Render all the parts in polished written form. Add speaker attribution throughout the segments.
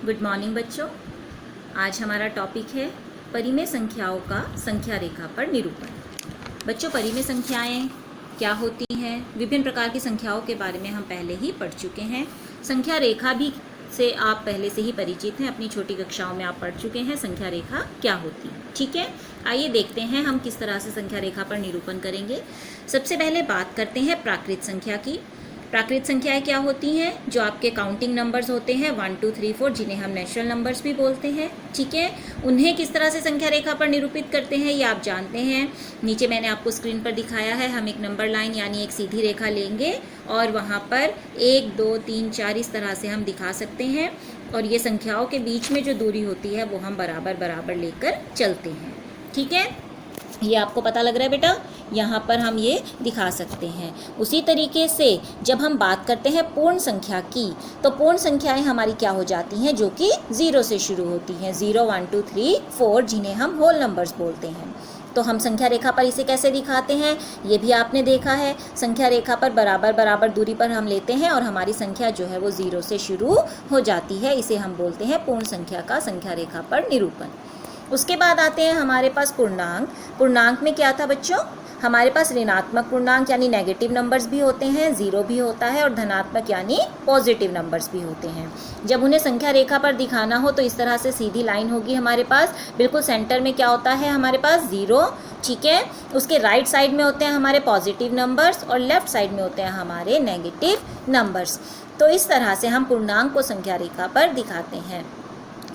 Speaker 1: Good morning बच्चों। आज हमारा टॉपिक है परिमेय संख्याओं का संख्या रेखा पर निरूपण। बच्चों, परिमेय संख्याएं क्या होती हैं? विभिन्न प्रकार की संख्याओं के बारे में हम पहले ही पढ़ चुके हैं। संख्या रेखा भी से आप पहले से ही परिचित हैं, अपनी छोटी कक्षाओं में आप पढ़ चुके हैं संख्या रेखा क्या होती है। ठीक है, आइए देखते हैं हम किस तरह से संख्या रेखा पर निरूपण करेंगे। सबसे पहले बात करते हैं प्राकृत संख्या की। प्राकृत संख्याएं क्या होती हैं? जो आपके काउंटिंग नंबर्स होते हैं 1 2 3 4, जिन्हें हम नेचुरल नंबर्स भी बोलते हैं। ठीक है, उन्हें किस तरह से संख्या रेखा पर निरूपित करते हैं ये आप जानते हैं। नीचे मैंने आपको स्क्रीन पर दिखाया है। हम एक नंबर लाइन यानी एक सीधी रेखा लेंगे और वहाँ पर 1 2 3 4 इस तरह से हम दिखा सकते हैं, और ये संख्याओं के बीच में जो दूरी होती है वो हम बराबर बराबर लेकर चलते हैं। ठीक है, ये आपको पता लग रहा है बेटा? यहाँ पर हम ये दिखा सकते हैं। उसी तरीके से जब हम बात करते हैं पूर्ण संख्या की, तो पूर्ण संख्याएं हमारी क्या हो जाती हैं? जो कि 0 से शुरू होती हैं। 0 1 2 3 4, जिन्हें हम होल नंबर्स बोलते हैं। तो हम संख्या रेखा पर इसे कैसे दिखाते हैं ये भी आपने देखा है। संख्या रेखा पर बराबर बराबर दूरी पर हम लेते हैं और हमारी संख्या जो है वो 0 से शुरू हो जाती है। इसे हम बोलते हैं पूर्ण संख्या का संख्या रेखा पर निरूपण। उसके बाद आते हैं हमारे पास पूर्णांक। पूर्णांक में क्या था बच्चों? हमारे पास ऋणात्मक पूर्णांक यानी नेगेटिव नंबर्स भी होते हैं, 0 भी होता है, और धनात्मक यानी पॉजिटिव नंबर्स भी होते हैं। जब उन्हें संख्या रेखा पर दिखाना हो तो इस तरह से सीधी लाइन होगी हमारे पास। बिल्कुल सेंटर में क्या होता है हमारे पास? 0। ठीक है, उसके राइट साइड में होते हैं हमारे पॉजिटिव नंबर्स और लेफ्ट साइड में होते हैं हमारे नेगेटिव नंबर्स। तो इस तरह से हम पूर्णांक को संख्या रेखा पर दिखाते हैं।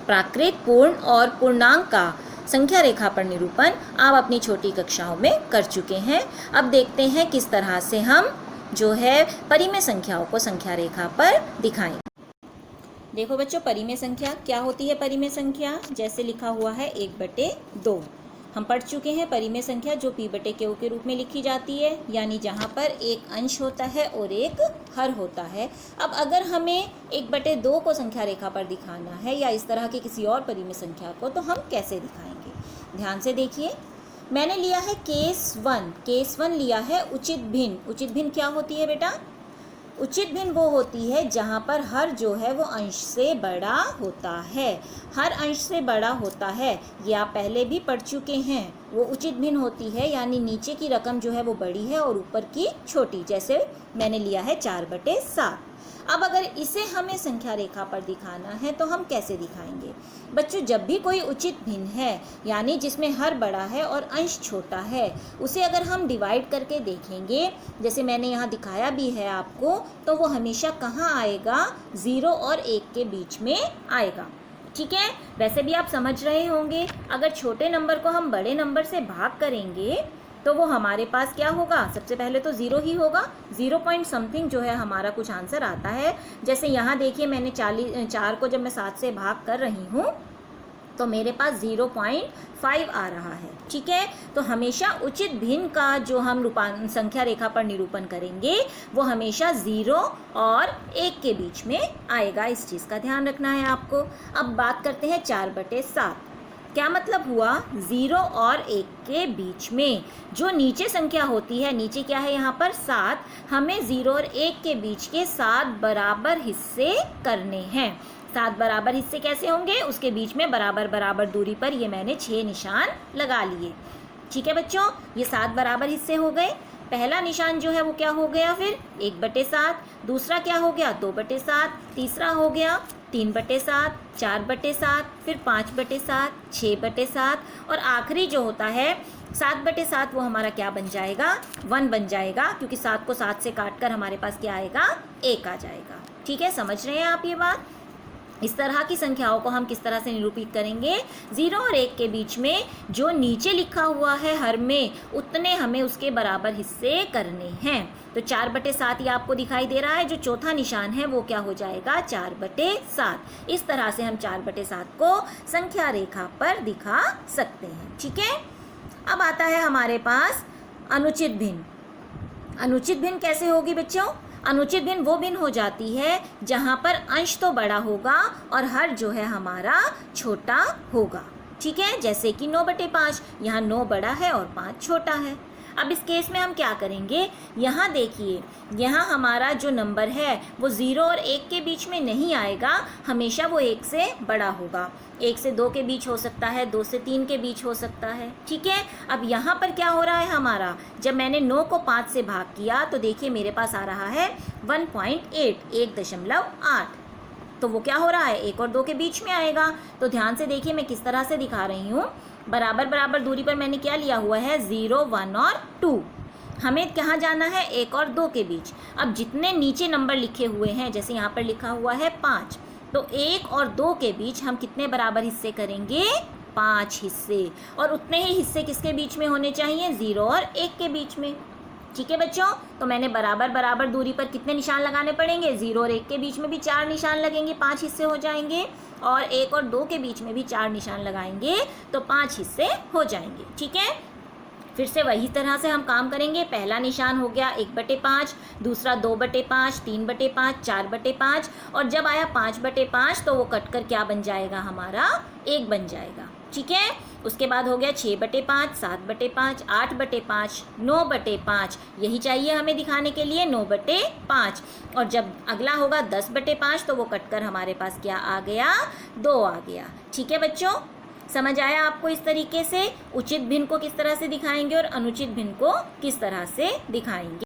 Speaker 1: प्राकृत, पूर्ण और पूर्णांक का संख्या रेखा पर निरूपण आप अपनी छोटी कक्षाओं में कर चुके हैं। अब देखते हैं किस तरह से हम जो है परिमेय संख्याओं को संख्या रेखा पर दिखाएं। देखो बच्चों, परिमेय संख्या क्या होती है? परिमेय संख्या जैसे लिखा हुआ है 1/2 हम पढ़ चुके हैं। परिमेय संख्या जो p/q के रूप में लिखी जाती है, यानी जहाँ पर एक अंश होता है और एक हर होता है। अब अगर हमें 1/2 को संख्या रेखा पर दिखाना है या इस तरह की किसी और परिमेय संख्या को, तो हम कैसे दिखाएंगे? ध्यान से देखिए, मैंने लिया है केस 1 लिया है उचित भिन्न। उचित भिन्न क्या होती है बेटा? उचित भिन्न वो होती है जहाँ पर हर जो है वो अंश से बड़ा होता है। हर अंश से बड़ा होता है, ये आप पहले भी पढ़ चुके हैं। वो उचित भिन्न होती है यानी नीचे की रकम जो है वो बड़ी है और ऊपर की छोटी। जैसे मैंने लिया है 4/7। अब अगर इसे हमें संख्या रेखा पर दिखाना है तो हम कैसे दिखाएंगे? बच्चों, जब भी कोई उचित भिन्न है यानी जिसमें हर बड़ा है और अंश छोटा है, उसे अगर हम डिवाइड करके देखेंगे, जैसे मैंने यहाँ दिखाया भी है आपको, तो वो हमेशा कहाँ आएगा? 0 और 1 के बीच में आएगा। ठीक है, वैसे भी आप समझ रहे होंगे, अगर छोटे नंबर को हम बड़े नंबर से भाग करेंगे तो वो हमारे पास क्या होगा? सबसे पहले तो 0 ही होगा। 0 पॉइंट समथिंग जो है हमारा कुछ आंसर आता है। जैसे यहाँ देखिए, मैंने 4 को जब मैं 7 से भाग कर रही हूँ तो मेरे पास 0.5 आ रहा है। ठीक है, तो हमेशा उचित भिन्न का जो हम संख्या रेखा पर निरूपण करेंगे वो हमेशा 0 और 1 के बीच में आएगा। इस चीज़ का ध्यान रखना है आपको। अब बात करते हैं 4/7। क्या मतलब हुआ? 0 और 1 के बीच में जो नीचे संख्या होती है, नीचे क्या है यहाँ पर? 7। हमें 0 और 1 के बीच के 7 बराबर हिस्से करने हैं। 7 बराबर हिस्से कैसे होंगे? उसके बीच में बराबर बराबर दूरी पर ये मैंने 6 निशान लगा लिए। ठीक है बच्चों, ये 7 बराबर हिस्से हो गए। पहला निशान जो है वो क्या हो गया? फिर 1/7। दूसरा क्या हो गया? 2/7। तीसरा हो गया 3/7, 4/7, फिर 5/7, 6/7, और आखिरी जो होता है 7/7 वो हमारा क्या बन जाएगा? 1 बन जाएगा, क्योंकि 7 को 7 से काट कर हमारे पास क्या आएगा? 1 आ जाएगा। ठीक है, समझ रहे हैं आप ये बात? इस तरह की संख्याओं को हम किस तरह से निरूपित करेंगे? 0 और 1 के बीच में जो नीचे लिखा हुआ है हर में, उतने हमें उसके बराबर हिस्से करने हैं। तो 4/7 ये आपको दिखाई दे रहा है। जो चौथा निशान है वो क्या हो जाएगा? 4/7। इस तरह से हम 4/7 को संख्या रेखा पर दिखा सकते हैं। ठीक है, अब आता है हमारे पास अनुचित भिन्न। अनुचित भिन्न कैसे होगी बच्चों? अनुचित भिन्न वो भिन्न हो जाती है जहाँ पर अंश तो बड़ा होगा और हर जो है हमारा छोटा होगा। ठीक है, जैसे कि 9/5, यहाँ 9 बड़ा है और 5 छोटा है। अब इस केस में हम क्या करेंगे, यहाँ देखिए, यहाँ हमारा जो नंबर है वो 0 और 1 के बीच में नहीं आएगा, हमेशा वो 1 से बड़ा होगा। 1 से 2 के बीच हो सकता है, 2 से 3 के बीच हो सकता है, ठीक है। अब यहाँ पर क्या हो रहा है हमारा, जब मैंने 9 को 5 से भाग किया तो देखिए मेरे पास आ रहा है 1.8, 1.8। तो वो क्या हो रहा है, 1 और 2 के बीच में आएगा। तो ध्यान से देखिए मैं किस तरह से दिखा रही हूँ, बराबर बराबर दूरी पर मैंने क्या लिया हुआ है, 0, 1 और 2। हमें कहाँ जाना है, 1 और 2 के बीच। अब जितने नीचे नंबर लिखे हुए हैं, जैसे यहाँ पर लिखा हुआ है 5, तो 1 और 2 के बीच हम कितने बराबर हिस्से करेंगे, 5 हिस्से। और उतने ही हिस्से किसके बीच में होने चाहिए, 0 और 1 के बीच में, ठीक है बच्चों। तो मैंने बराबर बराबर दूरी पर कितने निशान लगाने पड़ेंगे, 0 और 1 के बीच में भी 4 निशान लगेंगे, 5 हिस्से हो जाएंगे। और 1 और 2 के बीच में भी 4 निशान लगाएंगे तो 5 हिस्से हो जाएंगे, ठीक है। फिर से वही तरह से हम काम करेंगे। पहला निशान हो गया 1/5, दूसरा 2/5, 3/5, 4/5, और जब आया 5/5 तो वो कट कर क्या बन जाएगा, हमारा 1 बन जाएगा, ठीक है। उसके बाद हो गया 6/5, 7/5, 8/5, 9/5, यही चाहिए हमें दिखाने के लिए, 9/5। और जब अगला होगा 10/5 तो वो कट कर हमारे पास क्या आ गया, 2 आ गया, ठीक है बच्चों। समझ आया आपको इस तरीके से उचित भिन्न को किस तरह से दिखाएंगे और अनुचित भिन्न को किस तरह से दिखाएंगे।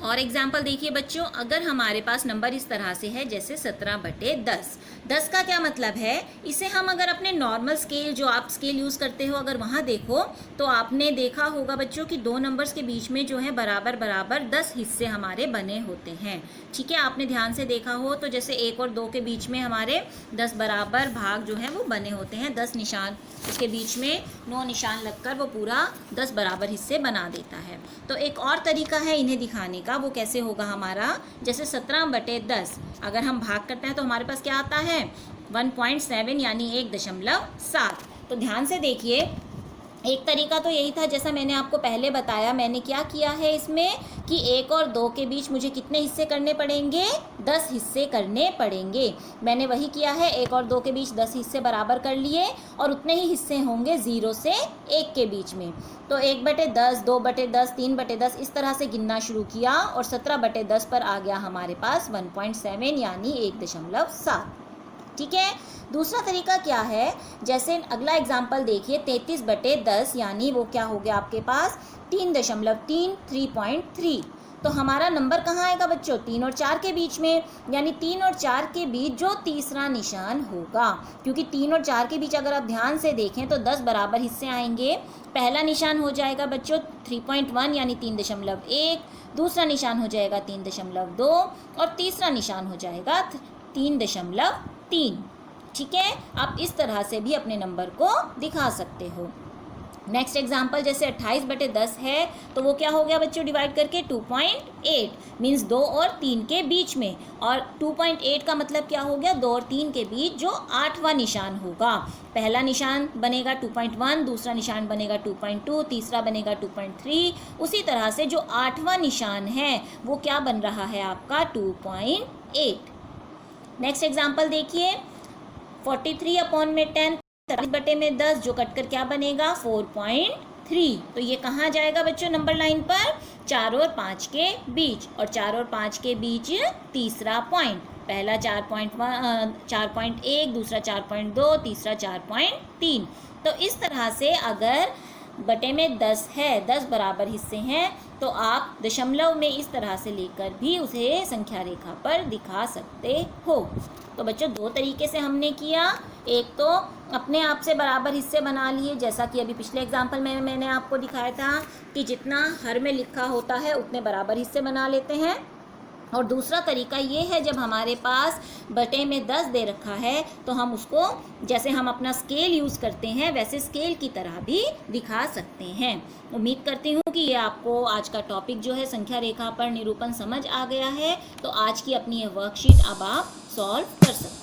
Speaker 1: और एग्जाम्पल देखिए बच्चों, अगर हमारे पास नंबर इस तरह से है जैसे 17/10, 10 का क्या मतलब है, इसे हम अगर अपने नॉर्मल स्केल, जो आप स्केल यूज़ करते हो, अगर वहाँ देखो तो आपने देखा होगा बच्चों कि 2 नंबर्स के बीच में जो है बराबर बराबर 10 हिस्से हमारे बने होते हैं, ठीक है। आपने ध्यान से देखा हो तो जैसे 1 और 2 के बीच में हमारे 10 बराबर भाग जो है वो बने होते हैं, 10 निशान, उसके बीच में 9 निशान लगकर वो पूरा 10 बराबर हिस्से बना देता है। तो एक और तरीका है इन्हें दिखाने का, वो कैसे होगा हमारा, जैसे 17/10 अगर हम भाग करते हैं तो हमारे पास क्या आता है, 1.7 यानी 1.7। तो ध्यान से देखिए, एक तरीका तो यही था जैसा मैंने आपको पहले बताया। मैंने क्या किया है इसमें कि 1 और 2 के बीच मुझे कितने हिस्से करने पड़ेंगे, 10 हिस्से करने पड़ेंगे। मैंने वही किया है, 1 और 2 के बीच 10 हिस्से बराबर कर लिए और उतने ही हिस्से होंगे 0 से 1 के बीच में। तो 1/10, 2/10, 3/10 इस तरह से गिनना शुरू किया और 17/10 पर आ गया हमारे पास 1.7 यानी 1.7, ठीक है। दूसरा तरीका क्या है, जैसे अगला एग्जाम्पल देखिए 33/10 यानी वो क्या हो गया आपके पास 3.3, 3.3। तो हमारा नंबर कहाँ आएगा बच्चों, 3 और 4 के बीच में, यानी 3 और 4 के बीच जो तीसरा निशान होगा, क्योंकि 3 और 4 के बीच अगर आप ध्यान से देखें तो 10 बराबर हिस्से आएंगे। पहला निशान हो जाएगा बच्चों 3.1 यानी 3.1, दूसरा निशान हो जाएगा 3.2 और तीसरा निशान हो जाएगा 3.3, ठीक है। आप इस तरह से भी अपने नंबर को दिखा सकते हो। नेक्स्ट एग्जाम्पल जैसे 28/10 है तो वो क्या हो गया बच्चों, डिवाइड करके 2.8 मीन्स 2 और 3 के बीच में, और 2.8 का मतलब क्या हो गया, 2 और 3 के बीच जो 8वां निशान होगा। पहला निशान बनेगा 2.1, दूसरा निशान बनेगा 2.2, तीसरा बनेगा 2.3। उसी तरह से जो 8वां निशान है वो क्या बन रहा है आपका 2.8। नेक्स्ट एग्जाम्पल देखिए 43/10, 43/10 जो कट कर क्या बनेगा 4.3। तो ये कहाँ जाएगा बच्चों, नंबर लाइन पर 4 और 5 के बीच, और 4 और 5 के बीच तीसरा पॉइंट, पहला 4.1, दूसरा 4.2, तीसरा 4.3। तो इस तरह से अगर बटे में 10 है, 10 बराबर हिस्से हैं, तो आप दशमलव में इस तरह से लेकर भी उसे संख्या रेखा पर दिखा सकते हो। तो बच्चों 2 तरीके से हमने किया, एक तो अपने आप से बराबर हिस्से बना लिए, जैसा कि अभी पिछले एग्जाम्पल में मैंने आपको दिखाया था कि जितना हर में लिखा होता है उतने बराबर हिस्से बना लेते हैं। और दूसरा तरीका ये है, जब हमारे पास बटे में 10 दे रखा है तो हम उसको जैसे हम अपना स्केल यूज़ करते हैं वैसे स्केल की तरह भी दिखा सकते हैं। उम्मीद करती हूँ कि ये आपको आज का टॉपिक जो है संख्या रेखा पर निरूपण समझ आ गया है। तो आज की अपनी ये वर्कशीट अब आप सॉल्व कर सकते हैं।